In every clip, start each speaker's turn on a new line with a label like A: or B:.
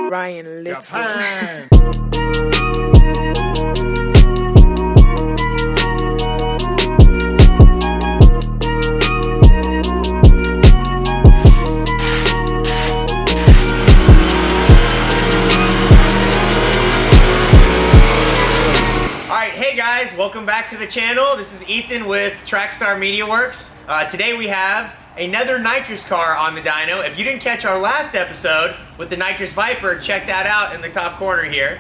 A: Ryan Little.
B: Hey guys, welcome back to the channel. This is Ethan with Trackstar Media Works. Today we have another nitrous car on the dyno. If you didn't catch our last episode with the nitrous Viper, check that out in the top corner here.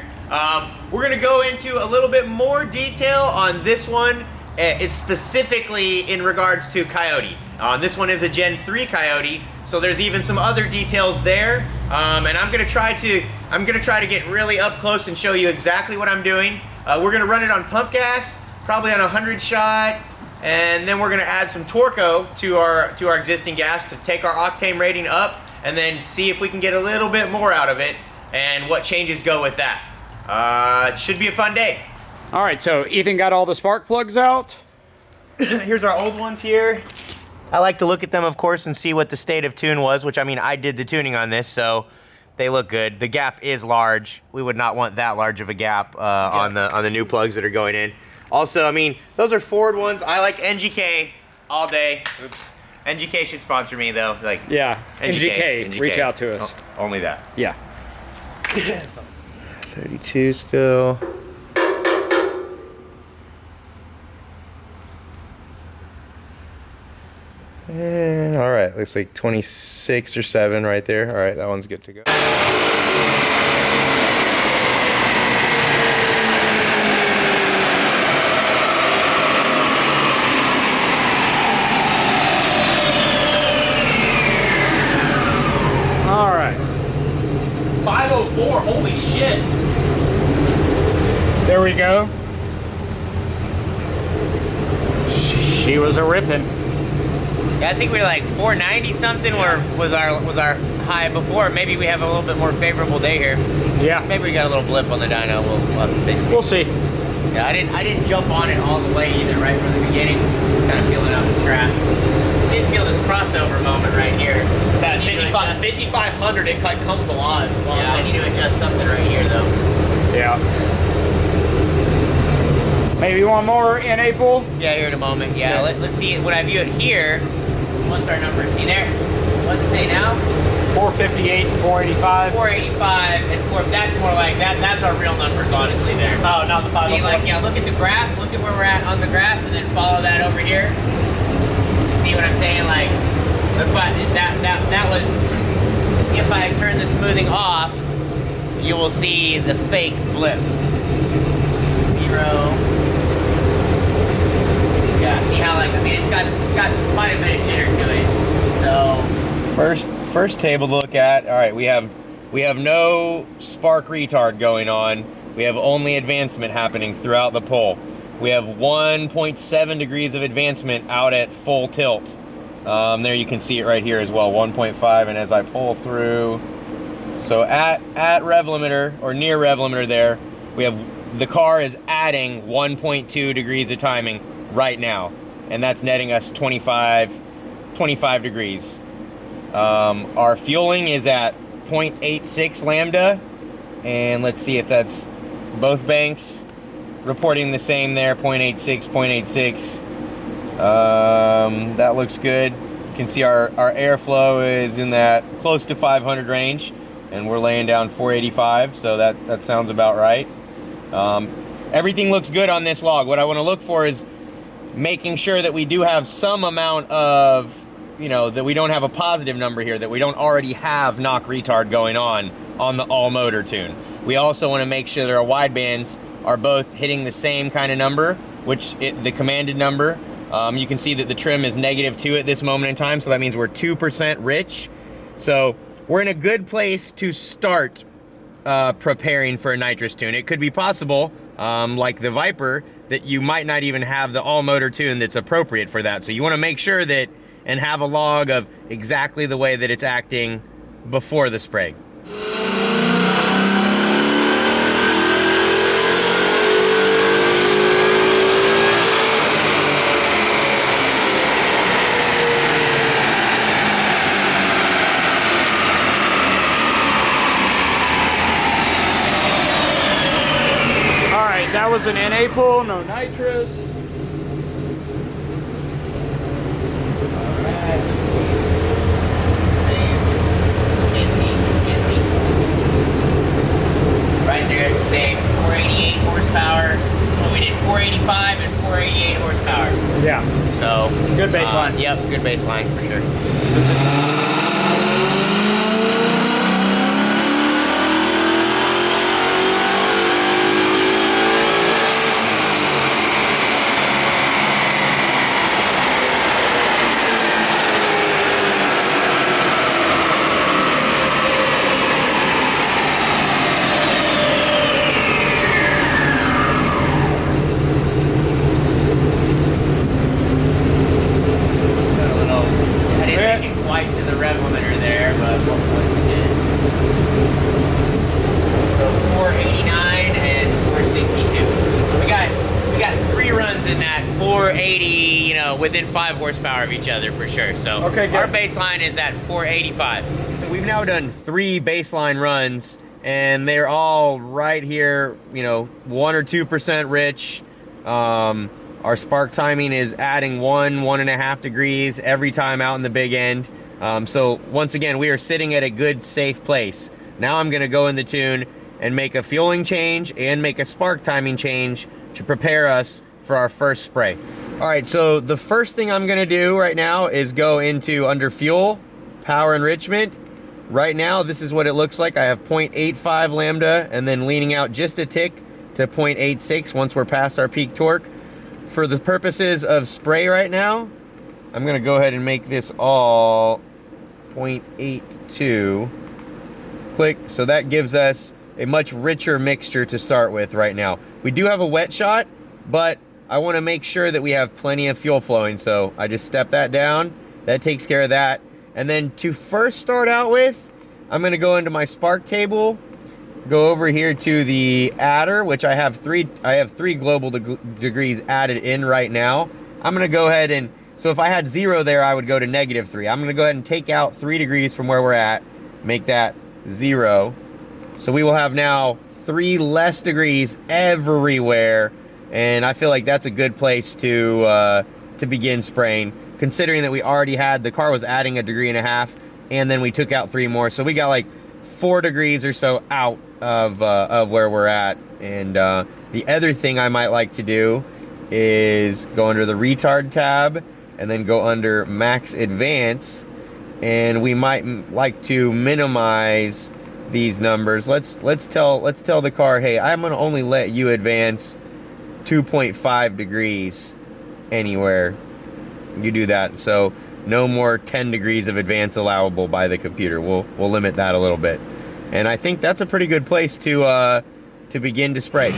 B: We're gonna go into a little bit more detail on this one, is specifically in regards to Coyote. This one is a Gen 3 Coyote, so there's even some other details there. And I'm gonna try to get really up close and show you exactly what I'm doing. We're gonna run it on pump gas, probably on a 100 shot, and then we're gonna add some Torco to our existing gas to take our octane rating up, and then see if we can get a little bit more out of it, and what changes go with that. It should be a fun day.
C: All right, so Ethan got all the spark plugs out.
B: Here's our old ones here. I like to look at them, of course, and see what the state of tune was, which, I mean, I did the tuning on this, so they look good. The gap is large. We would not want that large of a gap on the new plugs that are going in. Also, I mean, those are Ford ones. I like NGK all day. Oops. NGK should sponsor me though. Like,
C: yeah, NGK. Reach out to us.
B: Oh, only that.
C: Yeah.
B: 32 still. And all right, looks like 26 or 7 right there. All right, that one's good to go.
C: All right. 504, holy shit. There we go. She was a ripping.
B: Yeah, I think we were like 490 something was our high before. Maybe we have a little bit more favorable day here.
C: Yeah.
B: Maybe we got a little blip on the dyno. We'll have to take a look.
C: We'll see.
B: Yeah, I didn't jump on it all the way either right from the beginning. Kind of feeling out the straps. Did feel this crossover moment right here.
C: That 5500, it comes alive.
B: Yeah, I need to adjust something right here though.
C: Yeah. Maybe one more in April?
B: Yeah, here in a moment. Yeah, let's see it. When I view it here, what's our number? See there? What's it say now?
C: 458 and 485.
B: 485 and 4. That's more like that. That's our real numbers, honestly. There.
C: Oh, not the 504.
B: See, like, yeah. Look at the graph. Look at where we're at on the graph, and then follow that over here. See what I'm saying? Like, that was. If I turn the smoothing off, you will see the fake blip. 0. Yeah, see how, like, I mean, it's got quite a bit of jitter to it. So first table to look at. All right, we have no spark retard going on. We have only advancement happening throughout the pull. We have 1.7 degrees of advancement out at full tilt. There you can see it right here as well, 1.5. And as I pull through, so at rev limiter or near rev limiter there, we have the car is adding 1.2 degrees of timing right now, and that's netting us 25 degrees. Our fueling is at 0.86 lambda, and let's see if that's both banks reporting the same there, 0.86. That looks good. You can see our airflow is in that close to 500 range, and we're laying down 485, so that sounds about right. Everything looks good on this log. What I want to look for is making sure that we do have some amount of, that we don't have a positive number here, that we don't already have knock retard going on the all motor tune. We also want to make sure that our widebands are both hitting the same kind of number, the commanded number. You can see that the trim is -2 at this moment in time, so that means we're 2% rich. So we're in a good place to start preparing for a nitrous tune. It could be possible, like the Viper, that you might not even have the all motor tune that's appropriate for that. So you want to make sure that and have a log of exactly the way that it's acting before the spray.
A: was an NA pull, no nitrous.
C: Right there at the same 488 horsepower. So we did 485 and 488 horsepower.
A: Yeah.
C: So
A: good baseline.
C: Yep, good baseline for sure. Within 5 horsepower of each other for sure. So
A: okay, good.
C: Our baseline is at 485.
B: So we've now done 3 baseline runs, and they're all right here, you know, 1 or 2% rich. Our spark timing is adding 1.5 degrees every time out in the big end. So once again, we are sitting at a good, safe place. Now I'm gonna go in the tune and make a fueling change and make a spark timing change to prepare us for our first spray. All right, so the first thing I'm gonna do right now is go into under fuel, power enrichment. Right now, this is what it looks like. I have 0.85 lambda and then leaning out just a tick to 0.86 once we're past our peak torque. For the purposes of spray right now, I'm gonna go ahead and make this all 0.82. Click, so that gives us a much richer mixture to start with right now. We do have a wet shot, but I want to make sure that we have plenty of fuel flowing, so I just step that down. That takes care of that. And then to first start out with, I'm going to go into my spark table, go over here to the adder, which I have three global degrees added in right now. I'm going to go ahead and, so if I had 0 there, I would go to -3. I'm going to go ahead and take out 3 degrees from where we're at, make that 0. So we will have now 3 less degrees everywhere. And I feel like that's a good place to begin spraying, considering that we already had, the car was adding 1.5 degrees, and then we took out 3 more. So we got like 4 degrees or so out of where we're at. And the other thing I might like to do is go under the retard tab and then go under max advance. And we might like to minimize these numbers. Let's tell the car, hey, I'm gonna only let you advance 2.5 degrees anywhere. You do that, so no more 10 degrees of advance allowable by the computer. We'll limit that a little bit, and I think that's a pretty good place to begin to spray.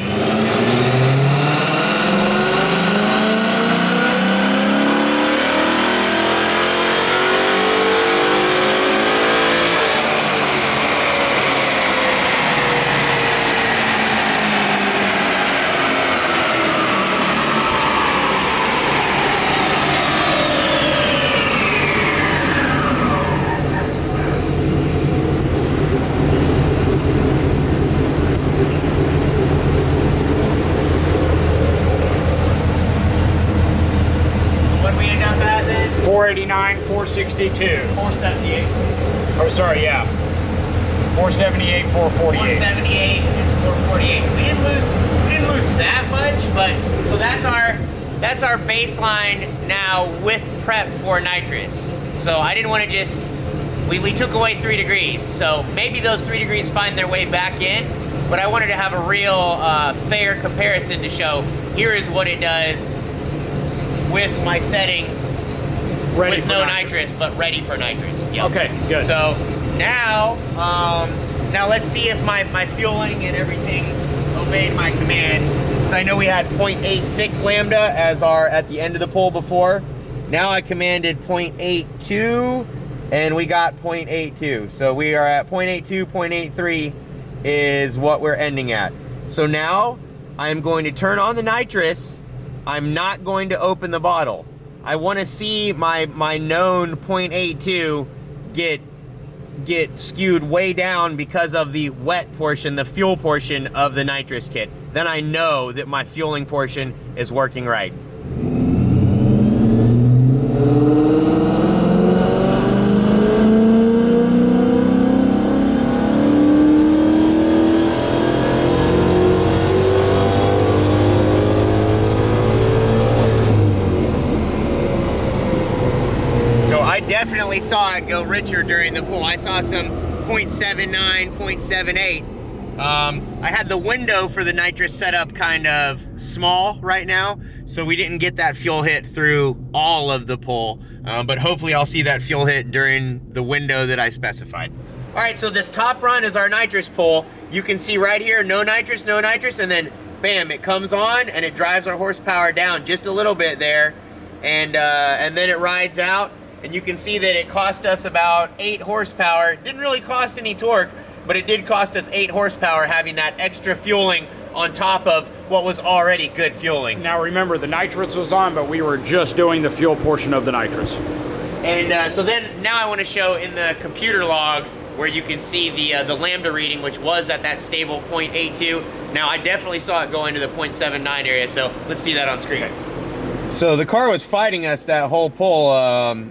C: What we end up at then?
A: 489, 462.
C: 478.
A: Oh, sorry, yeah. 478, 448.
C: 478 and 448. We didn't lose that much, but so that's our baseline now with prep for nitrous. So I didn't want to just, we took away 3 degrees. So maybe those 3 degrees find their way back in, but I wanted to have a real fair comparison to show here is what it does with my settings
A: Ready
C: with no nitrous, but ready for nitrous. Yep.
A: Okay, good.
C: So now let's see if my fueling and everything obeyed my command. So I know we had 0.86 lambda as our at the end of the pull before. Now I commanded 0.82 and we got 0.82. So we are at 0.82, 0.83 is what we're ending at. So now I'm going to turn on the nitrous. I'm not going to open the bottle. I want to see my known 0.82 get get skewed way down because of the wet portion, the fuel portion of the nitrous kit. Then I know that my fueling portion is working right. Definitely saw it go richer during the pull. I saw some 0.79, 0.78. I had the window for the nitrous setup kind of small right now, so we didn't get that fuel hit through all of the pull, but hopefully I'll see that fuel hit during the window that I specified. All right, so this top run is our nitrous pull. You can see right here, no nitrous, and then bam, it comes on and it drives our horsepower down just a little bit there, and then it rides out. And you can see that it cost us about 8 horsepower. Didn't really cost any torque, but it did cost us 8 horsepower having that extra fueling on top of what was already good fueling.
A: Now remember, the nitrous was on, but we were just doing the fuel portion of the nitrous.
C: And so then now I want to show in the computer log where you can see the lambda reading, which was at that stable 0.82. Now I definitely saw it go into the 0.79 area, so let's see that on screen.
B: Okay. So the car was fighting us that whole pull.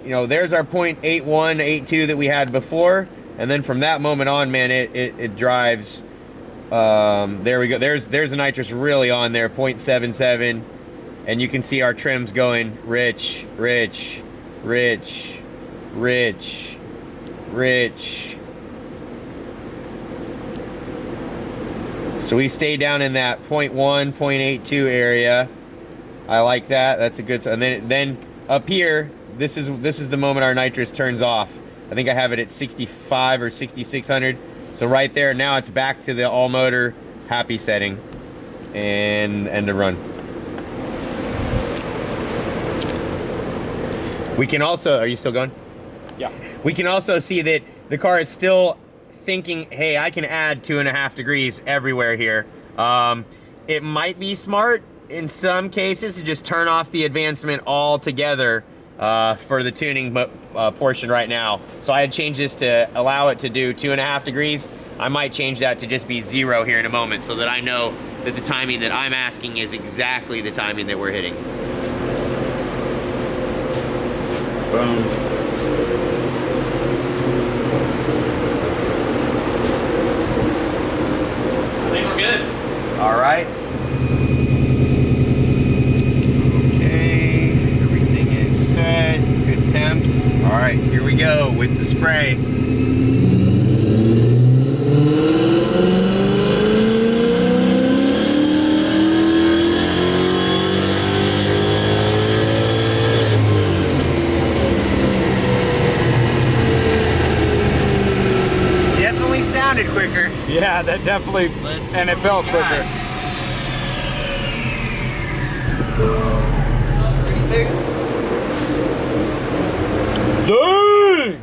B: You know, there's our 0.81, 0.82 that we had before, and then from that moment on, man, it drives. There we go. There's the nitrous really on there, 0.77, and you can see our trims going rich, rich, rich, rich, rich. So we stay down in that 0.1, 0.82 area. I like that. That's a good. And then up here. This is the moment our nitrous turns off. I think I have it at 65 or 6600. So right there, now it's back to the all motor happy setting and end of run. We can also, are you still going?
A: Yeah.
B: We can also see that the car is still thinking, hey, I can add 2.5 degrees everywhere here. It might be smart in some cases to just turn off the advancement altogether for the tuning portion right now. So I had changed this to allow it to do 2.5 degrees. I might change that to just be 0 here in a moment so that I know that the timing that I'm asking is exactly the timing that we're hitting.
A: Boom. I think we're good.
C: All right. Good temps. All right, here we go with the spray. Definitely sounded quicker.
A: Yeah, that definitely, and it felt quicker.
C: Pretty big.
A: Dang!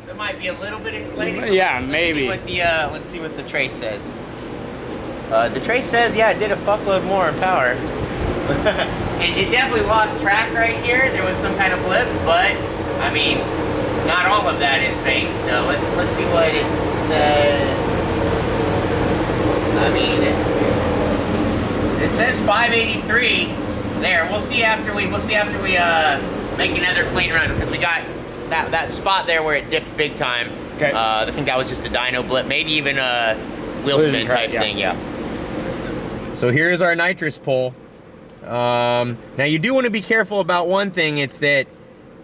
C: That might be a little bit inflated.
A: Yeah, maybe.
C: Let's see what the trace says. The trace says, yeah, it did a fuckload more in power. it definitely lost track right here. There was some kind of blip, but I mean, not all of that is fake. So let's see what it says. I mean, it says 583 there. We'll see after we make another clean run because we got that spot there where it dipped big time.
A: Okay.
C: I think that was just a dyno blip, maybe even a wheel spin type thing. Yeah. So here's our nitrous pull. Now you do want to be careful about one thing. It's that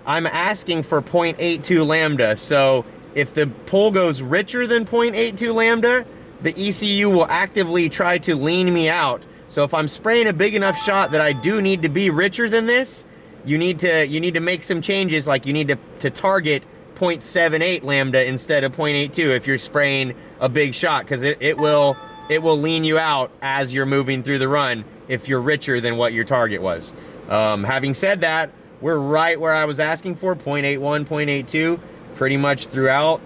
C: I'm asking for 0.82 lambda. So if the pull goes richer than 0.82 lambda, the ECU will actively try to lean me out. So if I'm spraying a big enough shot that I do need to be richer than this, you need to make some changes, like you need to target 0.78 lambda instead of 0.82 if you're spraying a big shot, because it will lean you out as you're moving through the run if you're richer than what your target was. Having said that, we're right where I was asking for, 0.81, 0.82, pretty much throughout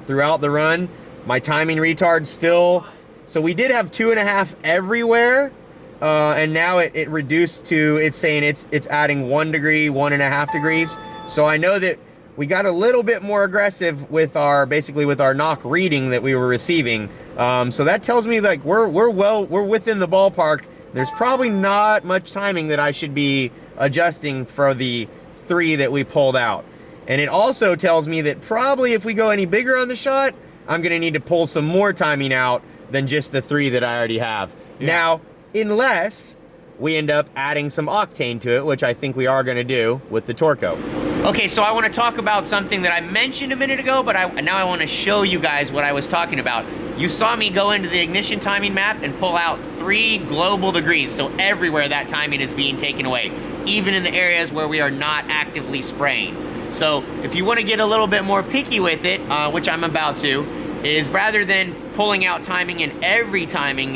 C: the run. My timing retard still, so we did have 2.5 everywhere. And now it reduced to, it's saying it's adding 1 degree, 1.5 degrees. So I know that
B: we got a little bit more aggressive with our, basically with our knock reading that we were receiving. So that tells me like we're within the ballpark. There's probably not much timing that I should be adjusting for the 3 that we pulled out. And it also tells me that probably if we go any bigger on the shot, I'm gonna need to pull some more timing out than just the 3 that I already have. Yeah. Now, unless we end up adding some octane to it, which I think we are gonna do with the Torco.
C: Okay, so I want to talk about something that I mentioned a minute ago, but now I want to show you guys what I was talking about. You saw me go into the ignition timing map and pull out 3 global degrees, so everywhere that timing is being taken away, even in the areas where we are not actively spraying. So if you want to get a little bit more picky with it, which I'm about to, is rather than pulling out timing in every timing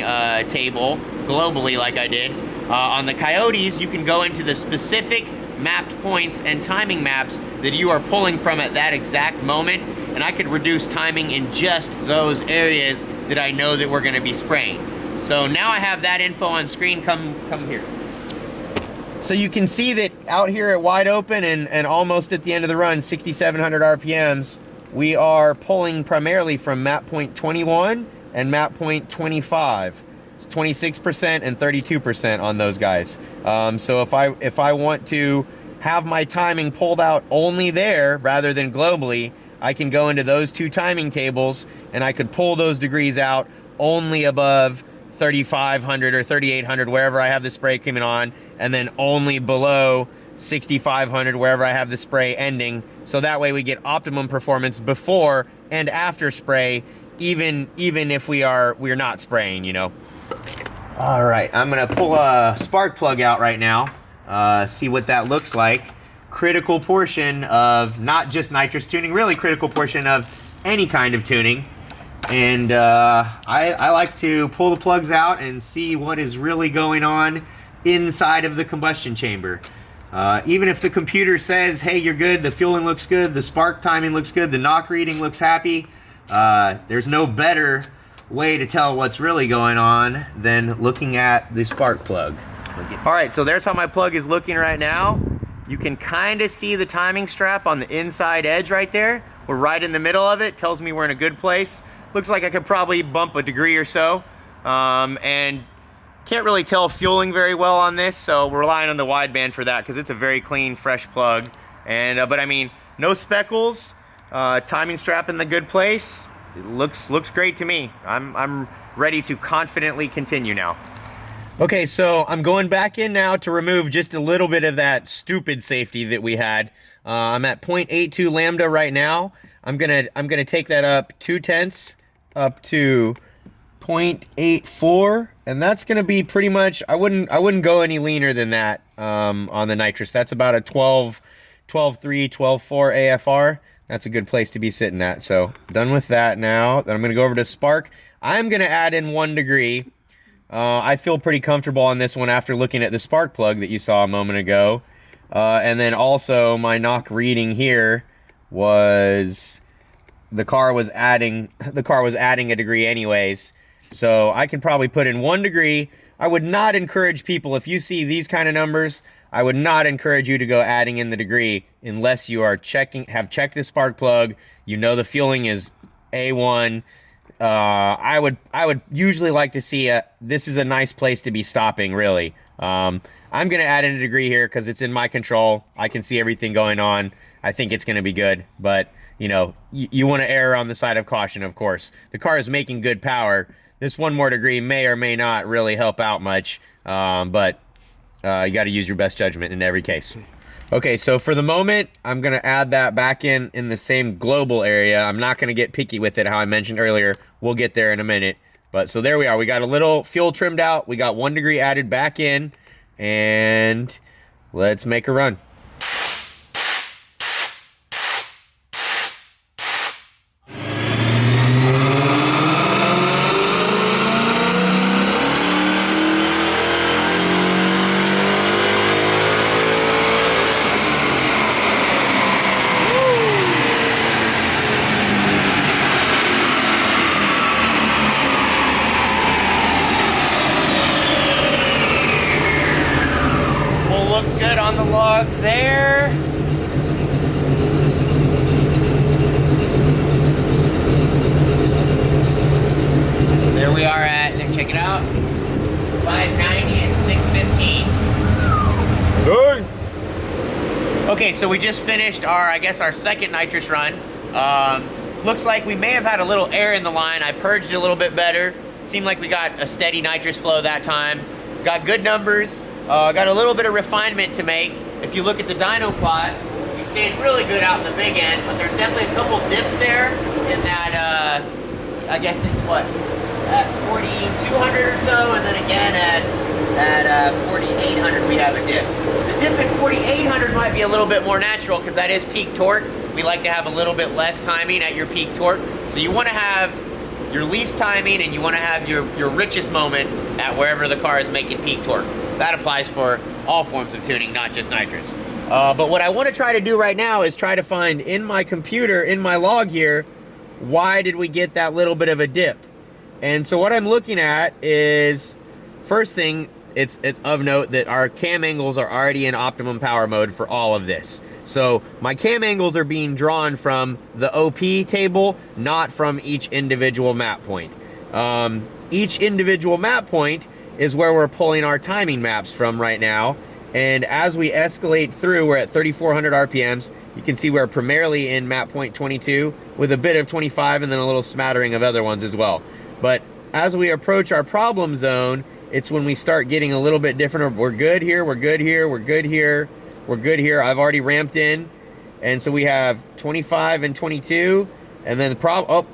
C: table globally like I did, on the Coyotes, you can go into the specific mapped points and timing maps that you are pulling from at that exact moment, and I could reduce timing in just those areas that I know that we're going to be spraying. So now I have that info on screen. Come here.
B: So you can see that out here at wide open and almost at the end of the run, 6,700 RPMs, we are pulling primarily from map point 21 and map point 25. It's 26% and 32% on those guys. So if I want to have my timing pulled out only there rather than globally, I can go into those 2 timing tables and I could pull those degrees out only above 3,500 or 3,800 wherever I have the spray coming on, and then only below 6,500 wherever I have the spray ending. So that way we get optimum performance before and after spray, even if we're not spraying, you know. All right, I'm gonna pull a spark plug out right now, see what that looks like. Critical portion of not just nitrous tuning, really critical portion of any kind of tuning. And I like to pull the plugs out and see what is really going on inside of the combustion chamber. Even if the computer says, hey, you're good, the fueling looks good, the spark timing looks good, the knock reading looks happy, there's no better way to tell what's really going on than looking at the spark plug. All right, so there's how my plug is looking right now. You can kind of see the timing strap on the inside edge right there. We're right in the middle of it. Tells me we're in a good place. Looks like I could probably bump a degree or so. And can't really tell fueling very well on this, so we're relying on the wideband for that because it's a very clean, fresh plug. And but I mean, no speckles. Timing strap in the good place. It looks great to me. I'm ready to confidently continue now. Okay, so I'm going back in now to remove just a little bit of that stupid safety that we had. I'm at 0.82 lambda right now. I'm gonna take that up 0.2 up to 0.84, and that's gonna be pretty much. I wouldn't go any leaner than that on the nitrous. That's about a 12.3, 12.4 AFR. That's a good place to be sitting at. So done with that now. Then I'm gonna go over to spark. I'm gonna add in 1 degree. I feel pretty comfortable on this one after looking at the spark plug that you saw a moment ago. And then also my knock reading here was the car was adding a degree anyways. So I can probably put in 1 degree. I would not encourage people, if you see these kind of numbers, I would not encourage you to go adding in the degree unless you are have checked the spark plug, you know the fueling is A1. I would usually like to see this is a nice place to be stopping, really. I'm gonna add in a degree here because it's in my control. I can see everything going on. I think it's gonna be good, but you know, you want to err on the side of caution, of course. The car is making good power. This 1 more degree may or may not really help out much, but you got to use your best judgment in every case. Okay, so for the moment, I'm going to add that back in the same global area. I'm not going to get picky with it, how I mentioned earlier. We'll get there in a minute. But so there we are. We got a little fuel trimmed out. We got 1 degree added back in. And let's make a run.
C: Good on the log there. Okay, so we just finished our, I guess, our second nitrous run. Looks like we may have had a little air in the line. I purged it a little bit better. Seemed like we got a steady nitrous flow that time. Got good numbers. Got a little bit of refinement to make. If you look at the dyno plot, we stayed really good out in the big end, but there's definitely a couple dips there in that, I guess it's what, at 4,200 or so, and then again at 4,800 we have a dip. The dip at 4,800 might be a little bit more natural because that is peak torque. We like to have a little bit less timing at your peak torque. So you want to have your least timing and you want to have your richest moment at wherever the car is making peak torque. That applies for all forms of tuning, not just nitrous. But what I want to try to do right now is try to find in my computer, in my log here, why did we get that little bit of a dip? And so what I'm looking at is, first thing, it's of note that our cam angles are already in optimum power mode for all of this. So my cam angles are being drawn from the OP table, not from each individual map point. Each individual map point is where we're pulling our timing maps from right now. And as we escalate through, we're at 3,400 RPMs. You can see we're primarily in map point 22 with a bit of 25 and then a little smattering of other ones as well. But as we approach our problem zone, it's when we start getting a little bit different. We're good here, we're good here, we're good here, we're good here. I've already ramped in. And so we have 25 and 22. And then the problem, oh,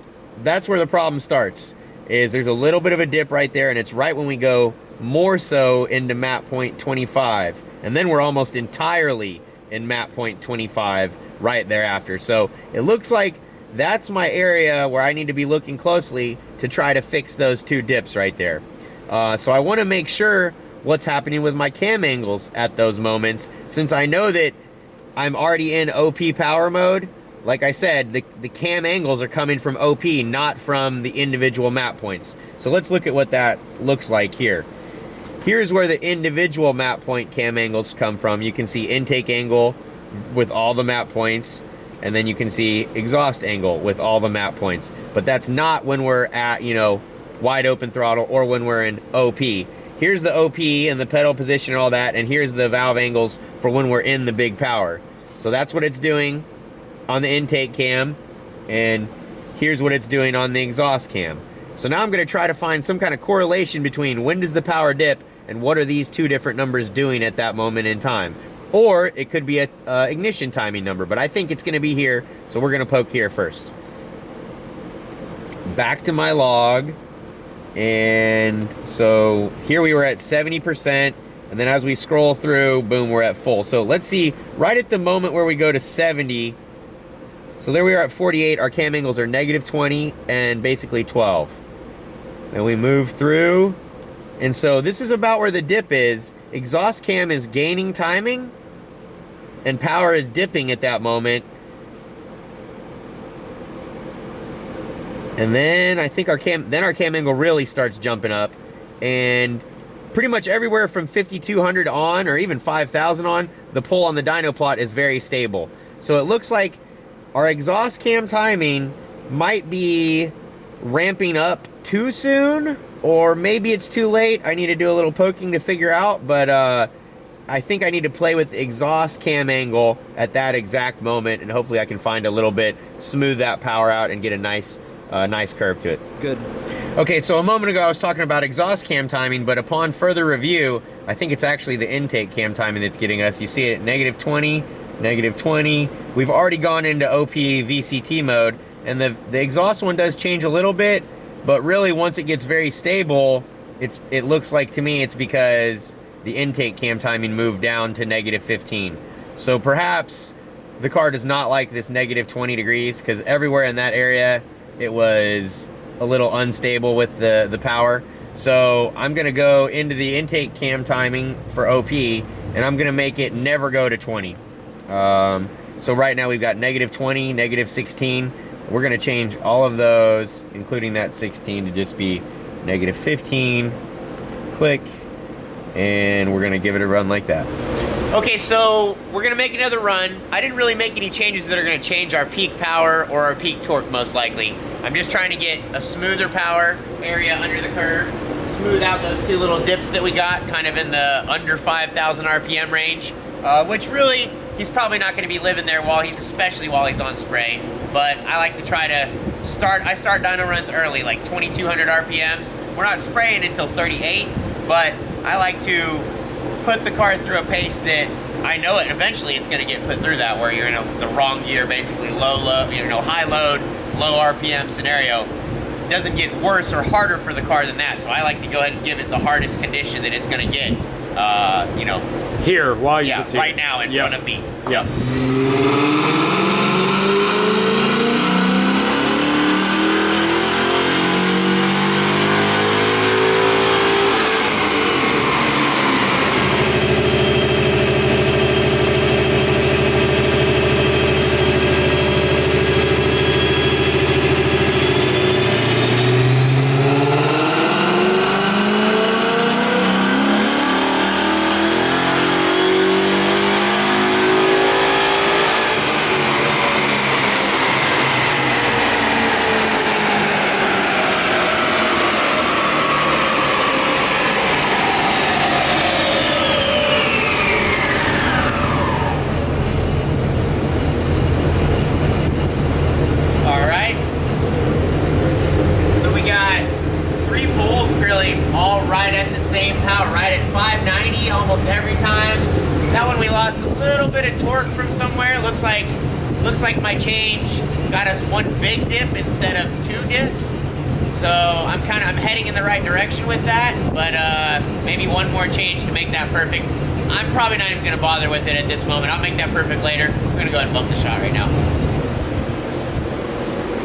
C: that's where the problem starts, is there's a little bit of a dip right there. And it's right when we go more so into map point 25. And then we're almost entirely in map point 25 right thereafter. So it looks like that's my area where I need to be looking closely to try to fix those two dips right there. So I want to make sure what's happening with my cam angles at those moments, since I know that I'm already in OP power mode. Like I said, the cam angles are coming from OP, not from the individual map points. So let's look at what that looks like here. Here's where the individual map point cam angles come from. You can see intake angle with all the map points, and then you can see exhaust angle with all the map points. But that's not when we're at, you know, wide open throttle or when we're in OP. Here's the OP and the pedal position and all that, and here's the valve angles for when we're in the big power. So that's what it's doing on the intake cam, and here's what it's doing on the exhaust cam. So now I'm going to try to find some kind of correlation between when does the power dip and what are these two different numbers doing at that moment in time. Or it could be a ignition timing number, but I think it's going to be here, so we're going to poke here first. Back to my log, and so here we were at 70%, and then as we scroll through, boom, we're at full. So let's see, right at the moment where we go to 70, so there we are at 48, our cam angles are -20 and basically 12. And we move through, and so this is about where the dip is. Exhaust cam is gaining timing, and power is dipping at that moment. And then I think our cam angle really starts jumping up, and pretty much everywhere from 5,200 on, or even 5,000 on, the pull on the dyno plot is very stable. So it looks like our exhaust cam timing might be ramping up too soon, or maybe it's too late. I need to do a little poking to figure out, but I think I need to play with the exhaust cam angle at that exact moment, and hopefully I can find a little bit, smooth that power out, and get a nice curve to it.
D: Good.
C: Okay, so a moment ago I was talking about exhaust cam timing, but upon further review, I think it's actually the intake cam timing that's getting us. You see it at -20, -20. We've already gone into OP VCT mode, and the exhaust one does change a little bit, but really once it gets very stable, it looks like to me it's because the intake cam timing moved down to -15. So perhaps the car does not like this -20 degrees, because everywhere in that area it was a little unstable with the power. So I'm gonna go into the intake cam timing for OP, and I'm gonna make it never go to 20. So right now we've got -20, -16. We're gonna change all of those, including that 16, to just be -15. Click, and we're gonna give it a run like that. Okay, so we're gonna make another run. I didn't really make any changes that are gonna change our peak power or our peak torque, most likely. I'm just trying to get a smoother power area under the curve, smooth out those two little dips that we got, kind of in the under 5,000 RPM range, which really, he's probably not going to be living there especially while he's on spray. But I like to try to start dyno runs early, like 2,200 RPMs. We're not spraying until 38, but I like to put the car through a pace that I know it. Eventually, it's going to get put through that where you're in the wrong gear, basically high load, low RPM scenario. It doesn't get worse or harder for the car than that. So I like to go ahead and give it the hardest condition that it's going to get.
A: Here, while you can see
C: right now in front of me.
A: Yep.
C: Looks like my change got us one big dip instead of two dips. So I'm heading in the right direction with that, but maybe one more change to make that perfect. I'm probably not even gonna bother with it at this moment. I'll make that perfect later. We're gonna go ahead and bump the shot right now.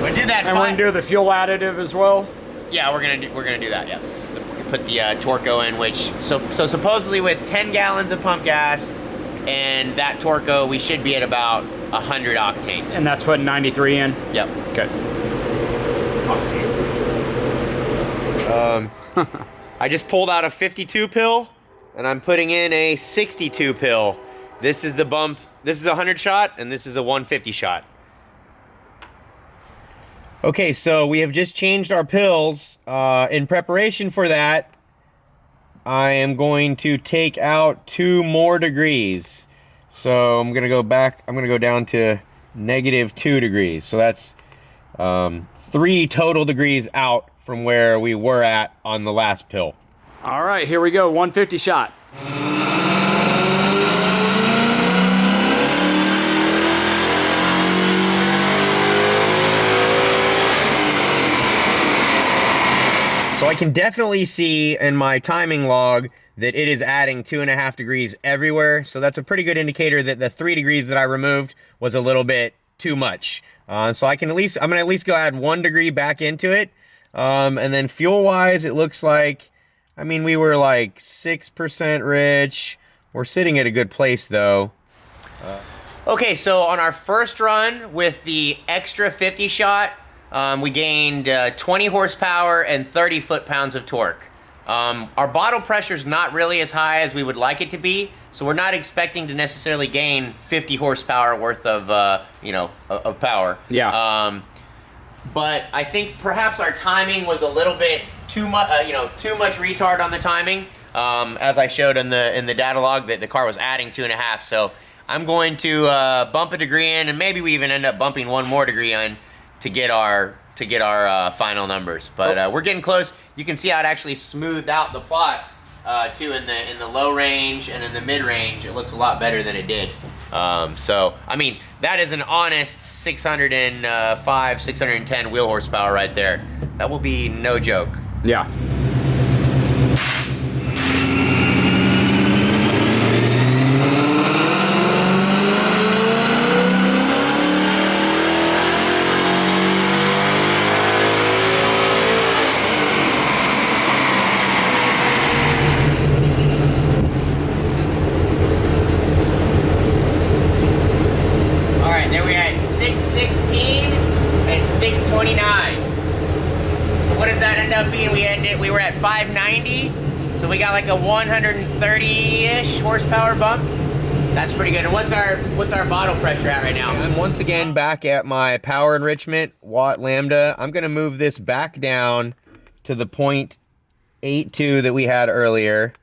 C: We did that.
A: And we're gonna do the fuel additive as well.
C: Yeah, we're gonna do that. Yes, we can put the Torco in, which so supposedly with 10 gallons of pump gas and that Torco, we should be at about 100 octane.
A: And that's putting 93 in?
C: Yep.
A: Okay.
C: I just pulled out a 52 pill, and I'm putting in a 62 pill. This is the bump. This is a 100 shot, and this is a 150 shot. Okay, so we have just changed our pills. In preparation for that, I am going to take out 2 more degrees. So I'm going to go back, I'm going to go down to -2 degrees. So that's 3 total degrees out from where we were at on the last pill.
A: All right, here we go, 150 shot.
C: So I can definitely see in my timing log that it is adding 2.5 degrees everywhere. So that's a pretty good indicator that the 3 degrees that I removed was a little bit too much. So I'm gonna at least go add 1 degree back into it. And then fuel wise, it looks like, I mean, we were like 6% rich. We're sitting at a good place though. Okay, so on our first run with the extra 50 shot, we gained 20 horsepower and 30 foot-pounds of torque. Our bottle pressure is not really as high as we would like it to be, so we're not expecting to necessarily gain 50 horsepower worth of, of power.
A: Yeah.
C: But I think perhaps our timing was a little bit too much, too much retard on the timing. As I showed in the data log, that the car was adding 2.5. So I'm going to bump a degree in, and maybe we even end up bumping 1 more degree in to get our final numbers. But we're getting close. You can see how it actually smoothed out the plot too in the low range and in the mid range. It looks a lot better than it did. So I mean, that is an honest 605, 610 wheel horsepower right there. That will be no joke.
A: Yeah.
C: We were at 590, so we got like a 130-ish horsepower bump. That's pretty good. And what's our bottle pressure at right now? I'm once again back at my power enrichment watt lambda. I'm gonna move this back down to the 0.82 that we had earlier.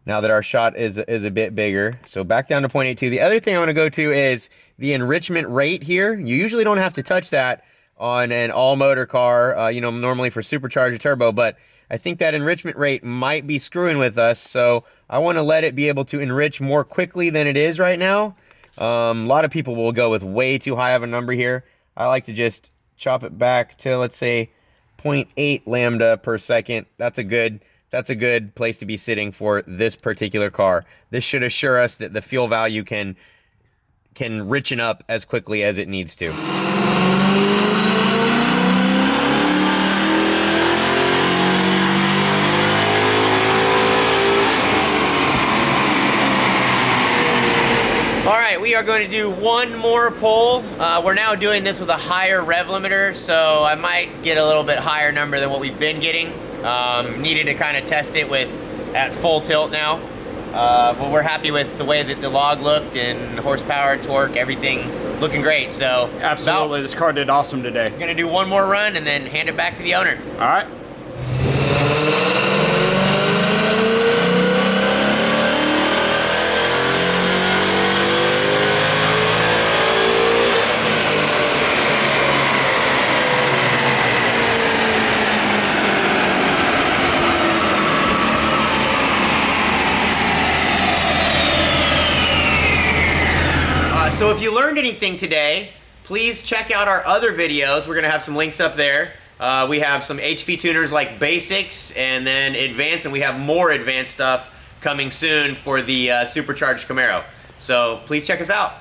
B: now that our shot is a bit bigger. So back down to 0.82. The other thing I want to go to is the enrichment rate here. You usually don't have to touch that on an all-motor car, you know, normally for supercharged turbo, but I think that enrichment rate might be screwing with us, so I want to let it be able to enrich more quickly than it is right now. A lot of people will go with way too high of a number here. I like to just chop it back to, let's say, 0.8 lambda per second. That's a good place to be sitting for this particular car. This should assure us that the fuel value can richen up as quickly as it needs to. We are going to do one more pull. We're now doing this with a higher rev limiter, so I might get a little bit higher number than what we've been getting. Needed to kind of test it at full tilt now. But we're happy with the way that the log looked, and horsepower, torque, everything looking great. So
A: absolutely, this car did awesome today.
C: I'm gonna do one more run and then hand it back to the owner.
A: All right.
C: So if you learned anything today, please check out our other videos. We're gonna have some links up there. We have some HP tuners like basics and then advanced, and we have more advanced stuff coming soon for the supercharged Camaro. So please check us out.